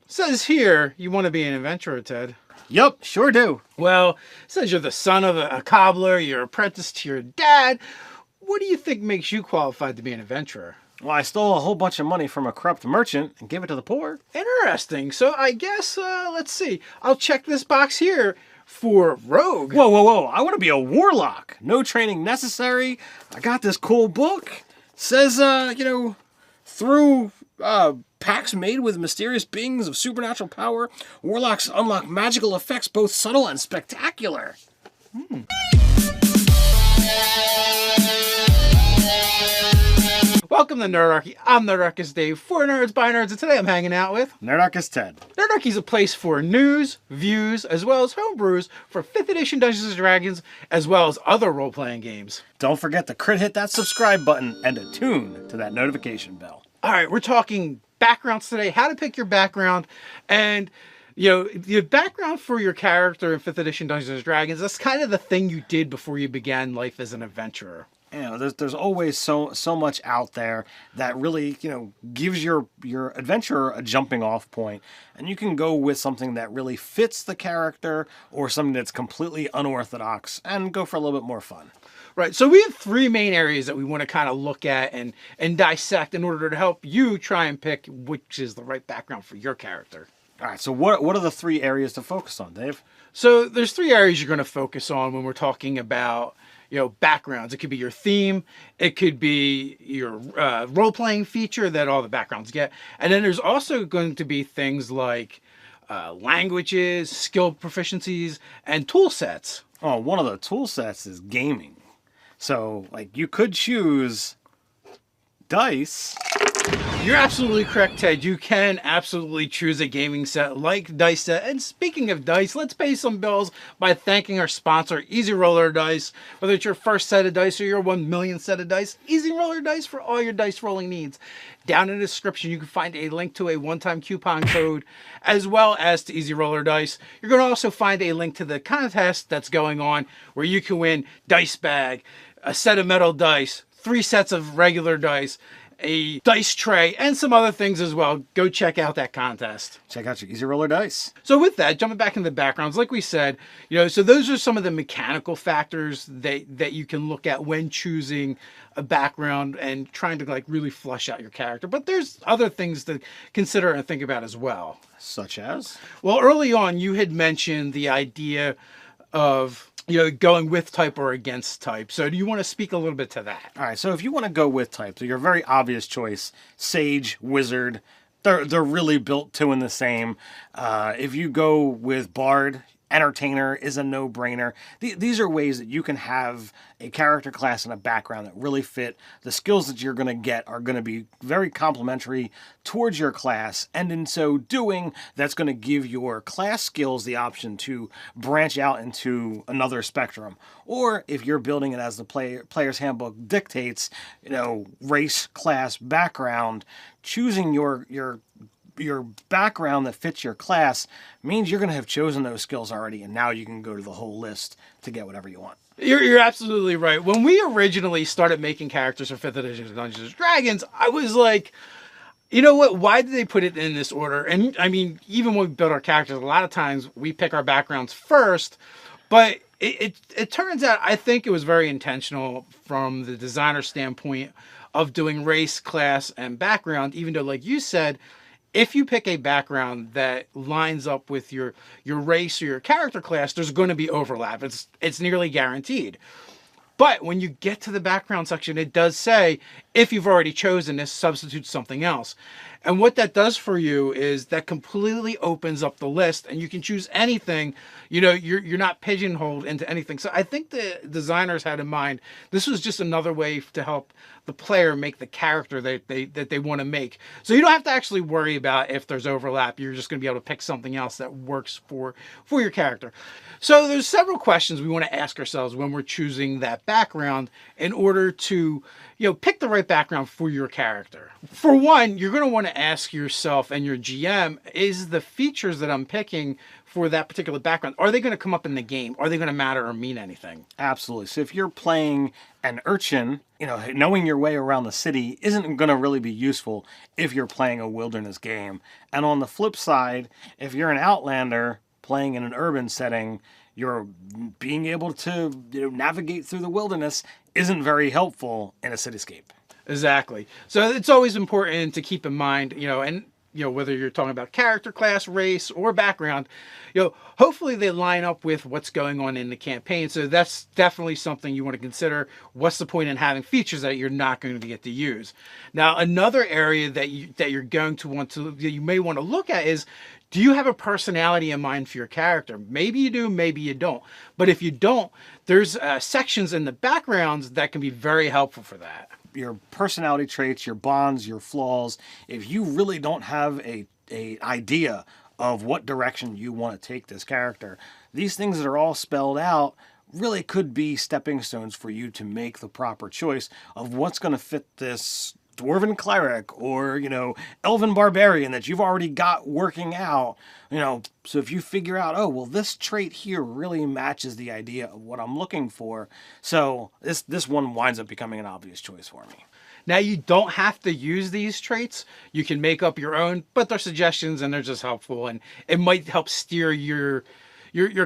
Says here you want to be an adventurer, Ted. Yup, sure do. Well, it says you're the son of a cobbler, you're apprenticed to your dad. What do you think makes you qualified to be an adventurer? Well, I stole a whole bunch of money from a corrupt merchant and gave it to the poor. Interesting. So I guess, let's see. I'll check this box here for rogue. Whoa, whoa, whoa. I want to be a warlock. No training necessary. I got this cool book. Says, through pacts made with mysterious beings of supernatural power, warlocks unlock magical effects both subtle and spectacular. Welcome to Nerdarchy. I'm Nerdarchist Dave, for nerds by nerds, and today I'm hanging out with Nerdarchist Ted. Nerdarchy's a place for news, views, as well as homebrews for 5th edition Dungeons & Dragons, as well as other role-playing games. Don't forget to hit that subscribe button and attune to that notification bell. All right, we're talking backgrounds today, how to pick your background, and your background for your character in 5th edition Dungeons & Dragons, that's kind of the thing you did before you began life as an adventurer. There's always so much out there that really, gives your adventurer a jumping off point. And you can go with something that really fits the character or something that's completely unorthodox and go for a little bit more fun. Right, so we have 3 main areas that we want to kind of look at and dissect in order to help you try and pick which is the right background for your character. All right, so what are the 3 areas to focus on, Dave? So there's 3 areas you're going to focus on when we're talking about backgrounds. It could be your theme, it could be your role-playing feature that all the backgrounds get, and then there's also going to be things like languages, skill proficiencies, and tool sets. Oh, one of the tool sets is gaming. So, you could choose dice. You're absolutely correct, Ted. You can absolutely choose a gaming set like Dice Set. And speaking of dice, let's pay some bills by thanking our sponsor, Easy Roller Dice. Whether it's your first set of dice or your 1 millionth set of dice, Easy Roller Dice for all your dice rolling needs. Down in the description, you can find a link to a one-time coupon code, as well as to Easy Roller Dice. You're going to also find a link to the contest that's going on, where you can win dice bag, a set of metal dice, 3 sets of regular dice, a dice tray, and some other things as well. Go check out that contest. Check out your Easy Roller Dice. So with that, jumping back into the backgrounds, like we said, so those are some of the mechanical factors that you can look at when choosing a background and trying to really flush out your character. But there's other things to consider and think about as well. Such as? Well, early on, you had mentioned the idea of going with type or against type. So do you want to speak a little bit to that? All right, so if you want to go with type, so your very obvious choice, Sage, Wizard, they're really built two in the same. If you go with Bard, Entertainer is a no-brainer. These are ways that you can have a character class and a background that really fit. The skills that you're going to get are going to be very complementary towards your class, and in so doing, that's going to give your class skills the option to branch out into another spectrum. Or if you're building it as the player's handbook dictates, race, class, background, choosing your background that fits your class means you're going to have chosen those skills already, and now you can go to the whole list to get whatever you want. You're absolutely right. When we originally started making characters for 5th edition Dungeons & Dragons, I was like, you know what? Why did they put it in this order? And I mean, even when we build our characters, a lot of times we pick our backgrounds first, but it turns out I think it was very intentional from the designer standpoint of doing race, class, and background, even though, like you said, if you pick a background that lines up with your race or your character class, there's going to be overlap. It's nearly guaranteed. But when you get to the background section, it does say, if you've already chosen this, substitute something else. And what that does for you is that completely opens up the list, and you can choose anything. You're not pigeonholed into anything. So I think the designers had in mind, this was just another way to help the player make the character that they want to make. So you don't have to actually worry about if there's overlap. You're just going to be able to pick something else that works for your character. So there's several questions we want to ask ourselves when we're choosing that background in order to, pick the right background for your character. For one, you're going to want to ask yourself and your GM, is the features that I'm picking for that particular background, are they going to come up in the game? Are they going to matter or mean anything? Absolutely. So if you're playing an urchin, knowing your way around the city isn't going to really be useful if you're playing a wilderness game. And on the flip side, if you're an outlander playing in an urban setting, you're being able to navigate through the wilderness isn't very helpful in a cityscape. Exactly. So it's always important to keep in mind, and whether you're talking about character class, race, or background, hopefully they line up with what's going on in the campaign. So that's definitely something you want to consider. What's the point in having features that you're not going to get to use? Now, another area that you're going to you may want to look at is, do you have a personality in mind for your character? Maybe you do, maybe you don't. But if you don't, there's sections in the backgrounds that can be very helpful for that. Your personality traits, your bonds, your flaws, if you really don't have a idea of what direction you want to take this character, these things that are all spelled out really could be stepping stones for you to make the proper choice of what's going to fit this dwarven cleric or, elven barbarian that you've already got working out. So if you figure out, oh, well, this trait here really matches the idea of what I'm looking for. So this one winds up becoming an obvious choice for me. Now, you don't have to use these traits. You can make up your own, but they're suggestions and they're just helpful. And it might help steer your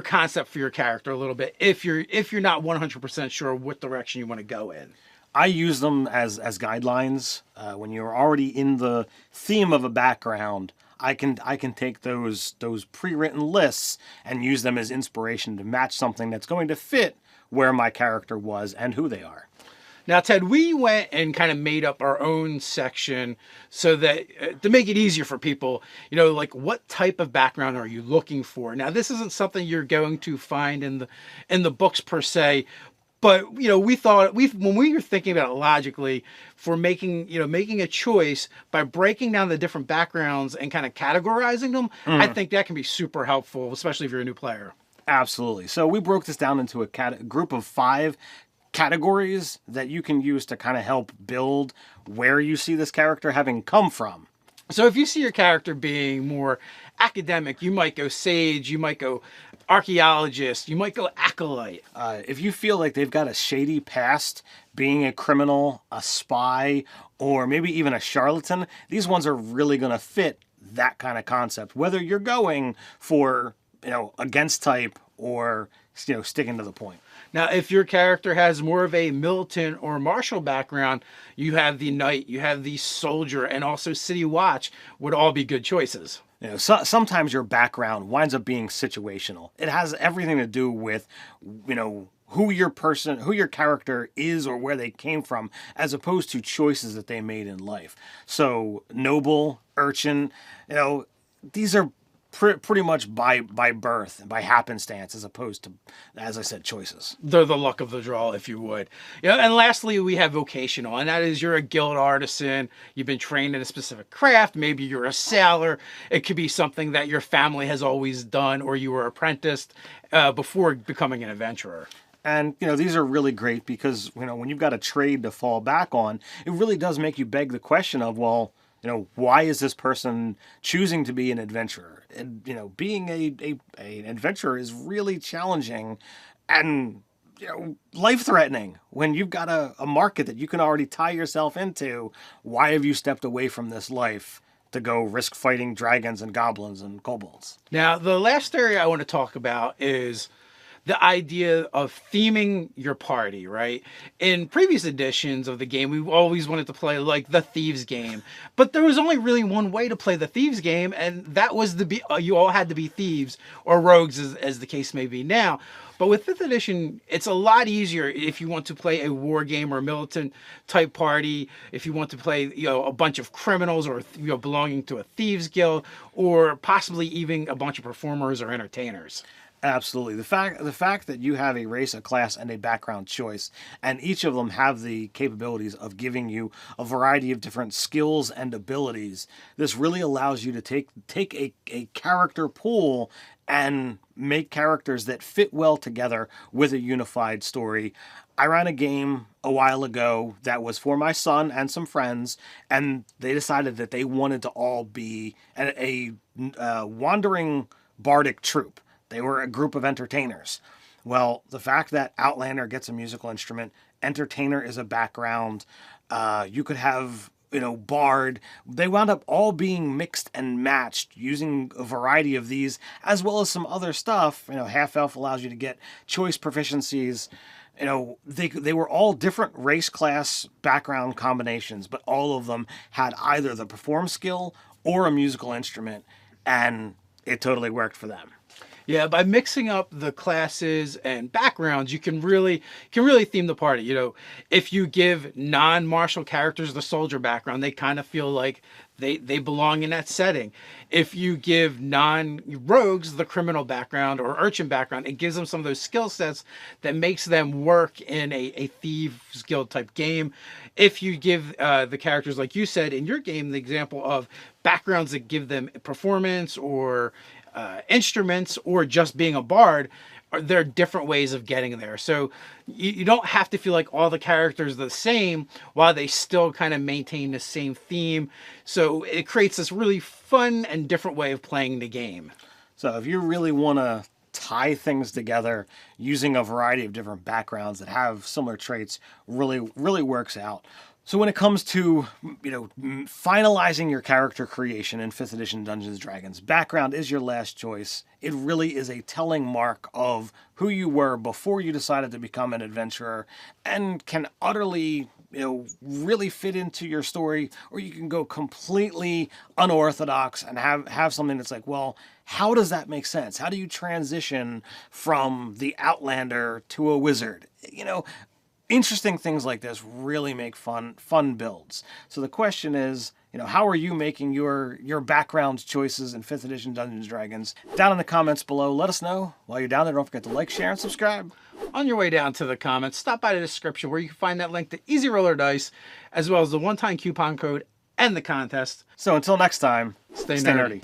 concept for your character a little bit if you're not 100% sure what direction you want to go in. I use them as guidelines. When you're already in the theme of a background, I can take those pre-written lists and use them as inspiration to match something that's going to fit where my character was and who they are. Now, Ted, we went and kind of made up our own section so that to make it easier for people, like what type of background are you looking for? Now, this isn't something you're going to find in the books per se. But, we thought when we were thinking about it logically for making a choice by breaking down the different backgrounds and kind of categorizing them, I think that can be super helpful, especially if you're a new player. Absolutely. So we broke this down into a group of 5 categories that you can use to kind of help build where you see this character having come from. So if you see your character being more academic, you might go sage, you might go archaeologist, you might go acolyte. If you feel like they've got a shady past, being a criminal, a spy, or maybe even a charlatan, these ones are really going to fit that kind of concept, whether you're going for, against type or, sticking to the point. Now, if your character has more of a militant or martial background, you have the knight, you have the soldier, and also city watch would all be good choices. Sometimes your background winds up being situational. It has everything to do with, who your character is or where they came from, as opposed to choices that they made in life. So noble, urchin, these are pretty much by birth and by happenstance, as opposed to, as I said, choices. They're the luck of the draw, if you would. And lastly, we have vocational, and that is you're a guild artisan. You've been trained in a specific craft. Maybe you're a sailor. It could be something that your family has always done, or you were apprenticed before becoming an adventurer. And, these are really great because, when you've got a trade to fall back on, it really does make you beg the question of, well, why is this person choosing to be an adventurer? And, being an adventurer is really challenging and, life-threatening. When you've got a market that you can already tie yourself into, why have you stepped away from this life to go risk fighting dragons and goblins and kobolds? Now, the last area I want to talk about is the idea of theming your party, right? In previous editions of the game, we always wanted to play like the Thieves game, but there was only really one way to play the Thieves game, and that was you all had to be thieves or rogues, as the case may be now. But with 5th edition, it's a lot easier if you want to play a war game or a militant type party, if you want to play, a bunch of criminals or, belonging to a thieves guild, or possibly even a bunch of performers or entertainers. Absolutely. The fact that you have a race, a class, and a background choice, and each of them have the capabilities of giving you a variety of different skills and abilities, this really allows you to take a character pool and make characters that fit well together with a unified story. I ran a game a while ago that was for my son and some friends, and they decided that they wanted to all be a wandering bardic troupe. They were a group of entertainers. Well, the fact that Outlander gets a musical instrument, entertainer is a background, you could have, bard. They wound up all being mixed and matched using a variety of these, as well as some other stuff. Half elf allows you to get choice proficiencies. They were all different race, class, background combinations, but all of them had either the perform skill or a musical instrument, and it totally worked for them. Yeah, by mixing up the classes and backgrounds, you can really theme the party. If you give non-martial characters the soldier background, they kind of feel like they belong in that setting. If you give non-rogues the criminal background or urchin background, it gives them some of those skill sets that makes them work in a thieves guild type game. If you give the characters, like you said in your game, the example of backgrounds that give them performance or instruments or just being a bard, there are different ways of getting there. So you don't have to feel like all the characters are the same while they still kind of maintain the same theme. So it creates this really fun and different way of playing the game. So if you really want to tie things together using a variety of different backgrounds that have similar traits, really works out. So when it comes to, finalizing your character creation in 5th edition Dungeons & Dragons, background is your last choice. It really is a telling mark of who you were before you decided to become an adventurer, and can utterly, really fit into your story, or you can go completely unorthodox and have something that's like, well, how does that make sense? How do you transition from the Outlander to a wizard? Interesting things like this really make fun builds. So the question is, how are you making your background choices in 5th edition Dungeons & Dragons? Down in the comments below, let us know. While you're down there, don't forget to like, share, and subscribe. On your way down to the comments, stop by the description where you can find that link to Easy Roller Dice, as well as the one-time coupon code and the contest. So until next time, stay nerdy.